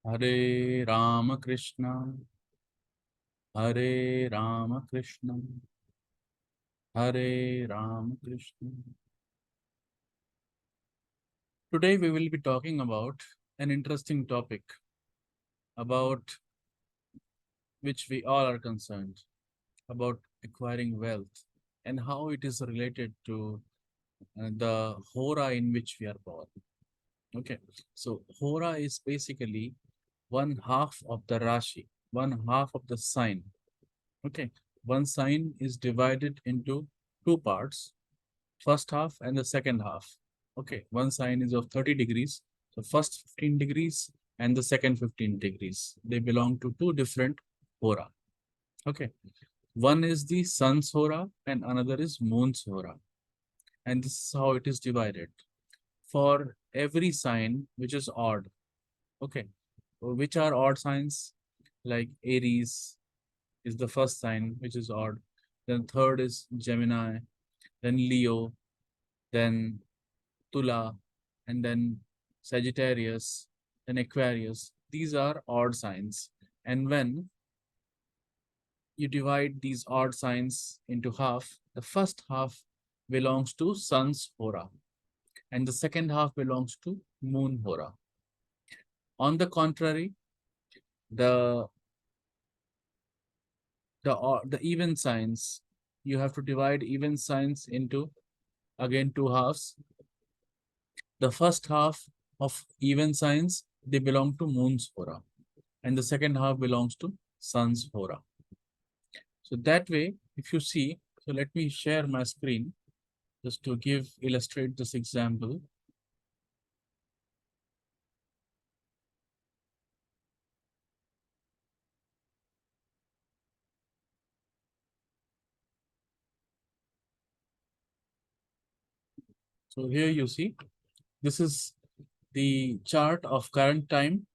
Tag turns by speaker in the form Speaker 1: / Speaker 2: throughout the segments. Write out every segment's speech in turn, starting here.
Speaker 1: Hare Rama Krishna, Hare Rama Krishna, Hare Rama Krishna. Today we will be talking about an interesting topic about which we all are concerned, about acquiring wealth and how it is related to the Hora in which we are born. Okay, so Hora is basically one half of the Rashi, one half of the sign. Okay, one sign is divided into two parts, first half and the second half. Okay, one sign is of 30 degrees. So first 15 degrees and the second 15 degrees. They belong to two different hora. Okay, one is the sun's hora and another is moon's hora. And this is how it is divided. For every sign which is odd, okay, which are odd signs? Like Aries is the first sign which is odd. Then third is Gemini, then Leo, then Tula, and then Sagittarius, then Aquarius. These are odd signs. And when you divide these odd signs into half, the first half belongs to Sun's Hora, and the second half belongs to Moon Hora. On the contrary, the the even signs, you have to divide even signs into again two halves. The first half of even signs, they belong to Moon's Hora, and the second half belongs to Sun's Hora. So that way, if you see, so let me share my screen just to illustrate this example. So here you see, this is the chart of current time.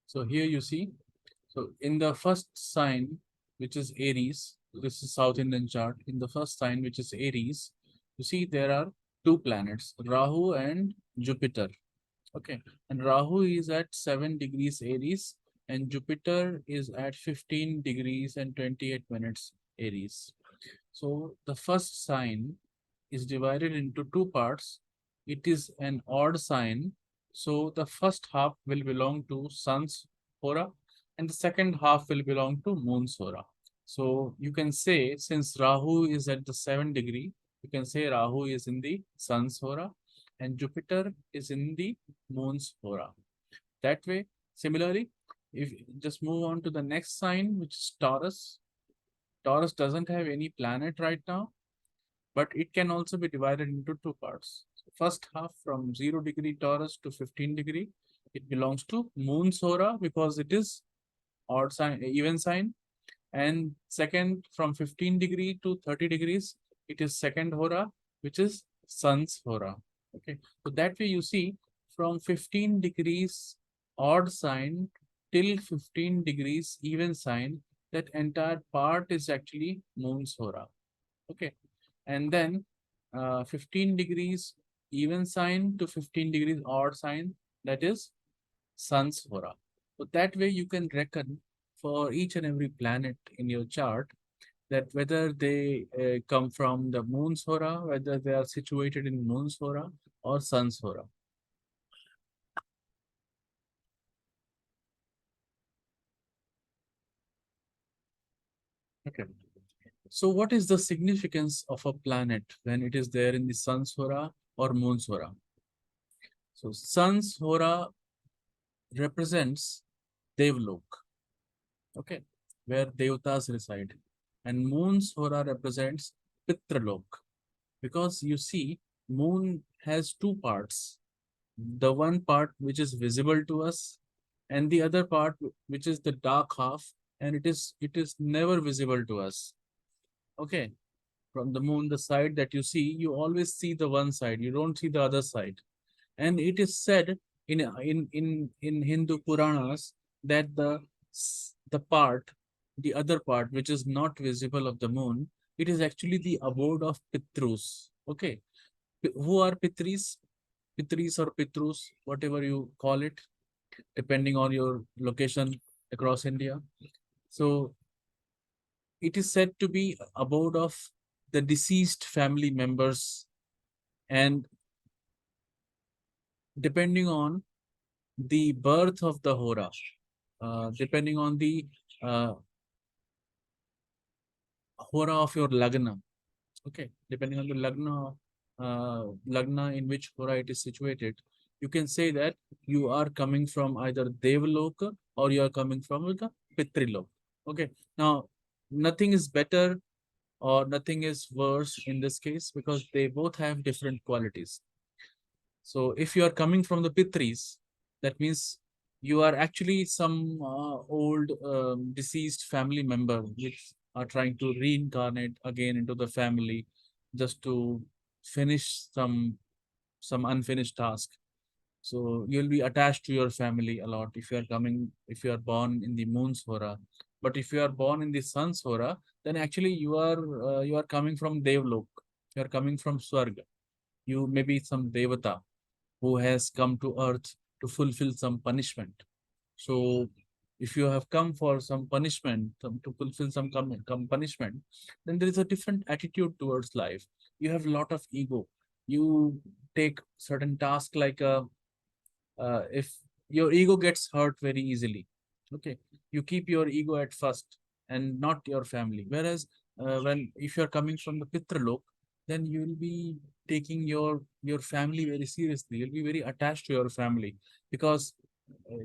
Speaker 1: So here you see, so in the first sign, which is Aries, this is South Indian chart. In the first sign, which is Aries, you see there are two planets, Rahu and Jupiter. Okay, and Rahu is at 7 degrees Aries and Jupiter is at 15 degrees and 28 minutes Aries. So the first sign is divided into two parts. It is an odd sign. So the first half will belong to Sun's Hora and the second half will belong to Moon's Hora. So you can say, since Rahu is at the 7 degree, you can say Rahu is in the Sun's Hora and Jupiter is in the Moon's Hora. That way, similarly, if just move on to the next sign, which is Taurus. Taurus doesn't have any planet right now, but it can also be divided into two parts. So first half from 0 degree Taurus to 15 degree, it belongs to Moon's Hora because it is odd sign, even sign. And second, from 15 degree to 30 degrees, it is second Hora, which is Sun's Hora. Okay, so that way you see, from 15 degrees odd sign till 15 degrees even sign, that entire part is actually Moon's Hora. Okay, and then 15 degrees even sign to 15 degrees odd sign, that is Sun's Hora. So that way you can reckon for each and every planet in your chart that whether they come from the Moon's Hora, whether they are situated in Moon's Hora or Sun's Hora. Okay. So what is the significance of a planet when it is there in the Sun's Hora or Moon's Hora? So Sun's Hora represents Devlok, okay, where Devatas reside. And Moon's Hora represents Pitralok, because you see, Moon has two parts. The one part which is visible to us, and the other part which is the dark half, and it is never visible to us. Okay, from the moon, the side that you see, you always see the one side, you don't see the other side. And it is said in Hindu Puranas that the the part, the other part which is not visible of the moon, it is actually the abode of Pitrus. Okay. Who are Pitris? Pitris or Pitrus, whatever you call it, depending on your location across India. So it is said to be abode of the deceased family members, and depending on the birth of the Hora, depending on the uh, Hora of your Lagna, okay, depending on the Lagna in which Hora it is situated, you can say that you are coming from either Devaloka or you are coming from the Pitrilok. Okay, now nothing is better or nothing is worse in this case because they both have different qualities. So if you are coming from the Pitris, that means you are actually some old deceased family member which are trying to reincarnate again into the family just to finish some unfinished task. So you'll be attached to your family a lot if you are coming, if you are born in the moon's hora. But if you are born in the sun's hora, then actually you are coming from Devlok. You are coming from Swarga. You may be some Devata who has come to earth to fulfill some punishment. So if you have come for some punishment, to fulfill some punishment, then there is a different attitude towards life. You have a lot of ego. You take certain tasks like if your ego gets hurt very easily, okay, you keep your ego at first and not your family. Whereas when if you're coming from the Pitralok, then you will be taking your family very seriously. You'll be very attached to your family because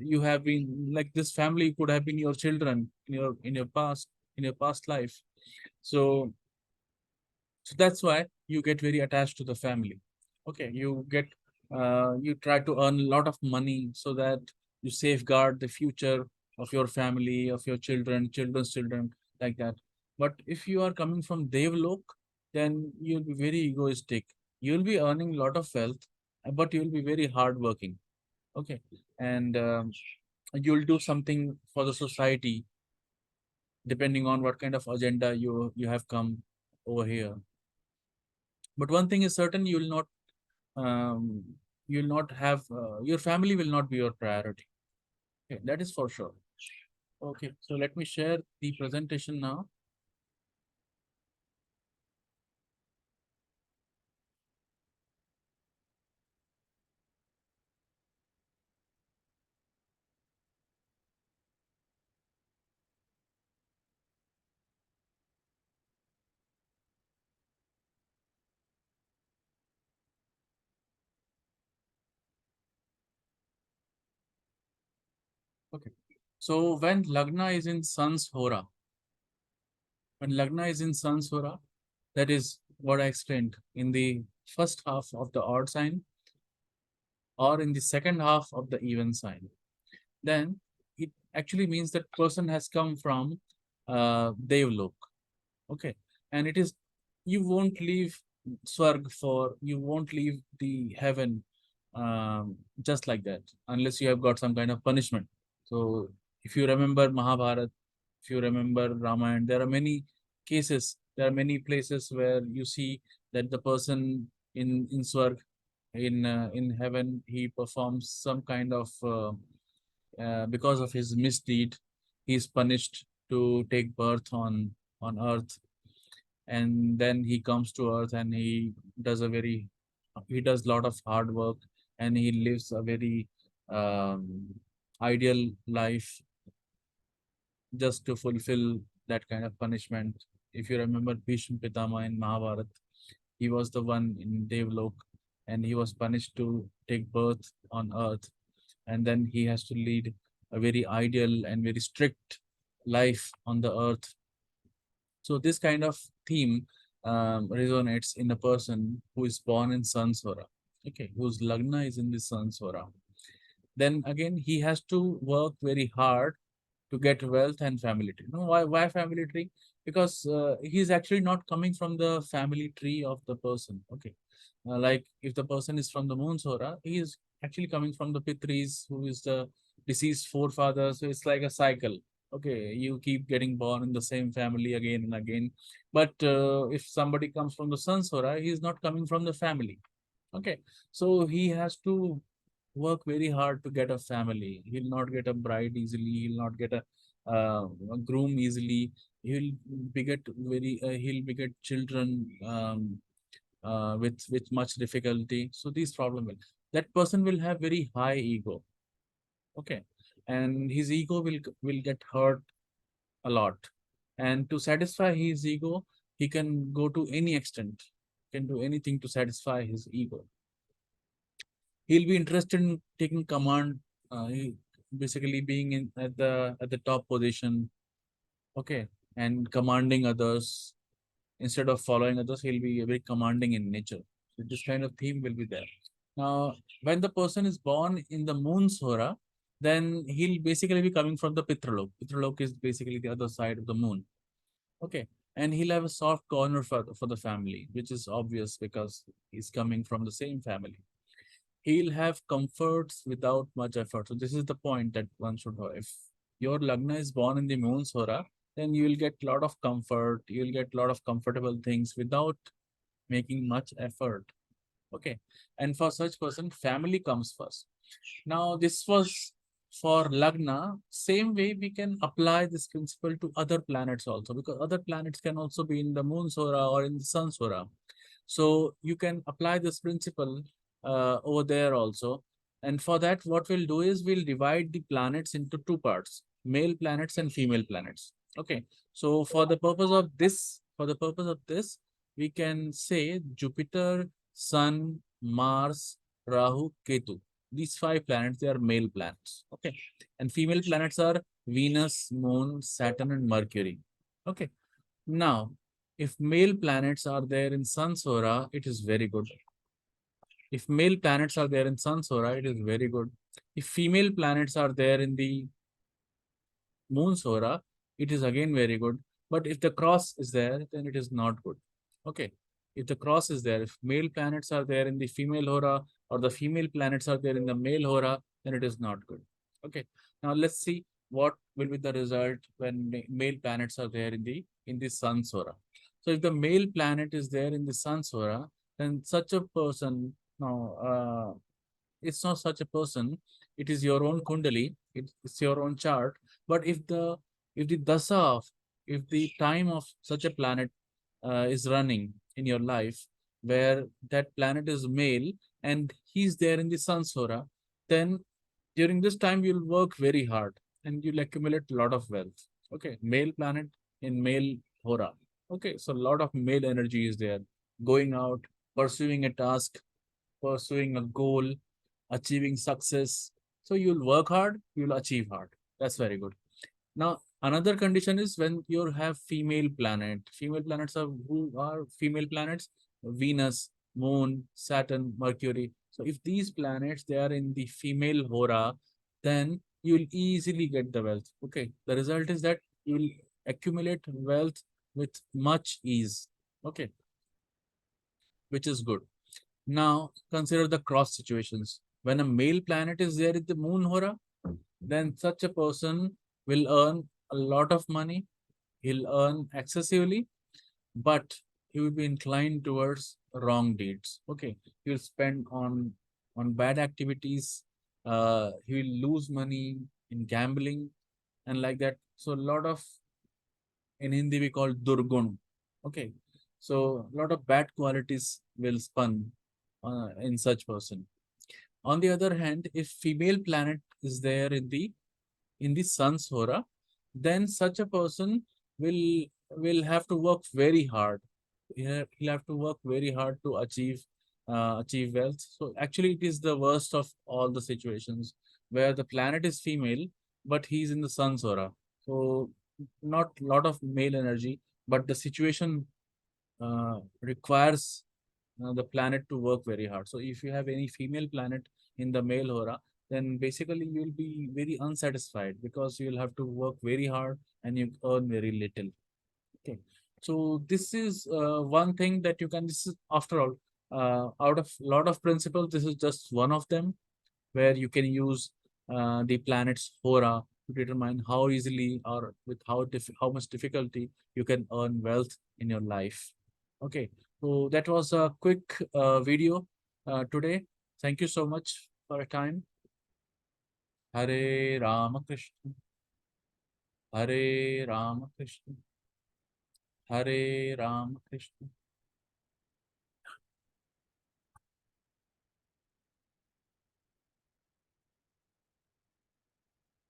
Speaker 1: you have been like this family could have been your children in your past life. So so that's why you get very attached to the family. Okay, you try to earn a lot of money so that you safeguard the future of your family, of your children, children's children, like that. But if you are coming from Devlok, then you'll be very egoistic. You'll be earning a lot of wealth, but you'll be very hardworking. Okay, and you'll do something for the society depending on what kind of agenda you have come over here. But one thing is certain, um, you will not have your family will not be your priority. Okay, that is for sure. Okay, so let me share the presentation now. Okay, so when Lagna is in Sun's Hora, that is what I explained in the first half of the odd sign or in the second half of the even sign, then it actually means that person has come from Devlok. Okay, and it is you won't leave Swarg for you won't leave the heaven just like that unless you have got some kind of punishment. So if you remember Mahabharata, if you remember Ramayana, there are many cases, there are many places where you see that the person in Swarg, in heaven, he performs some kind of because of his misdeed, he is punished to take birth on earth, and then he comes to earth and does a very he does a lot of hard work, and he lives a very um, ideal life just to fulfill that kind of punishment. If you remember Bhishma Pitama in Mahabharata, he was the one in Devlok, and he was punished to take birth on earth, and then he has to lead a very ideal and very strict life on the earth. So this kind of theme resonates in a person who is born in Sansvara, okay, whose Lagna is in the Sansvara. Then again, he has to work very hard to get wealth and family tree. No, why family tree? Because he's actually not coming from the family tree of the person. Okay, like if the person is from the moon Sora, he is actually coming from the Pitris, who is the deceased forefather. So it's like a cycle. Okay, you keep getting born in the same family again and again. But if somebody comes from the Sun's Hora, he is not coming from the family. Okay, so he has to work very hard to get a family. He'll not get a bride easily. He'll not get a groom easily. He'll beget children with much difficulty. So these problem will that person will have very high ego. Okay, and his ego will get hurt a lot. And to satisfy his ego, he can go to any extent, can do anything to satisfy his ego. He'll be interested in taking command, basically being in at the top position. Okay, and commanding others instead of following others. He'll be very commanding in nature. So this kind of theme will be there. Now, when the person is born in the moon's hora, then he'll basically be coming from the Pitralok. Pitralok is basically the other side of the moon. Okay. And he'll have a soft corner for the family, which is obvious because he's coming from the same family. He'll have comforts without much effort. So this is the point that one should know. If your Lagna is born in the moon's hora, then you will get a lot of comfort. You'll get a lot of comfortable things without making much effort. Okay. And for such person, family comes first. Now, this was for Lagna. Same way, we can apply this principle to other planets also, because other planets can also be in the moon's aura or in the sun's aura. So you can apply this principle over there also. And for that, what we'll do is we'll divide the planets into two parts, male planets and female planets. Okay. So for the purpose of this, we can say Jupiter, Sun, Mars, Rahu, Ketu. These five planets, they are male planets. Okay. And female planets are Venus, Moon, Saturn, and Mercury. Okay. Now, if male planets are there in Sun's aura, it is very good. If male planets are there in Sun's aura, it is very good. If female planets are there in the Moon's aura, it is again very good. But if the cross is there, then it is not good. Okay. If the cross is there, if male planets are there in the female aura or the female planets are there in the male aura, then it is not good. Okay. Now let's see what will be the result when male planets are there in the Sun's aura. So if the male planet is there in the Sun's aura, then such a person now it's not such a person. It is your own kundali. It's your own chart. But if the dasa of if the time of such a planet is running in your life, where that planet is male and he's there in the Sun Sora, then during this time you'll work very hard and you'll accumulate a lot of wealth. Okay, male planet in male Hora. Okay, so a lot of male energy is there, going out, pursuing a task, pursuing a goal, achieving success. So you'll work hard, you'll achieve hard. That's very good. Now, another condition is when you have female planet. Female planets are who are female planets? Venus, Moon, Saturn, Mercury. So if these planets they are in the female hora, then you'll easily get the wealth. Okay. The result is that you'll accumulate wealth with much ease. Okay, which is good. Now, consider the cross situations. When a male planet is there in the moon hora, then such a person will earn a lot of money. He'll earn excessively, but he will be inclined towards wrong deeds. Okay, he'll spend on bad activities. He will lose money in gambling and like that. So a lot of in Hindi we call durgun. Okay, so a lot of bad qualities will spun in such person. On the other hand, if female planet is there in the sun's hora, then such a person will have to work very hard. He'll have to work very hard to achieve wealth. So actually, it is the worst of all the situations where the planet is female, but he's in the sun's aura. So not lot of male energy, but the situation requires the planet to work very hard. So if you have any female planet in the male hora, then basically you will be very unsatisfied because you will have to work very hard and you earn very little. Okay. So this is one thing that you can, this is after all, out of lot of principles, this is just one of them where you can use the planet's hora to determine how easily or with how much difficulty you can earn wealth in your life. Okay, so that was a quick video today. Thank you so much for your time. Hare Rama Krishna, Hare Rama Krishna, Hare Rama Krishna.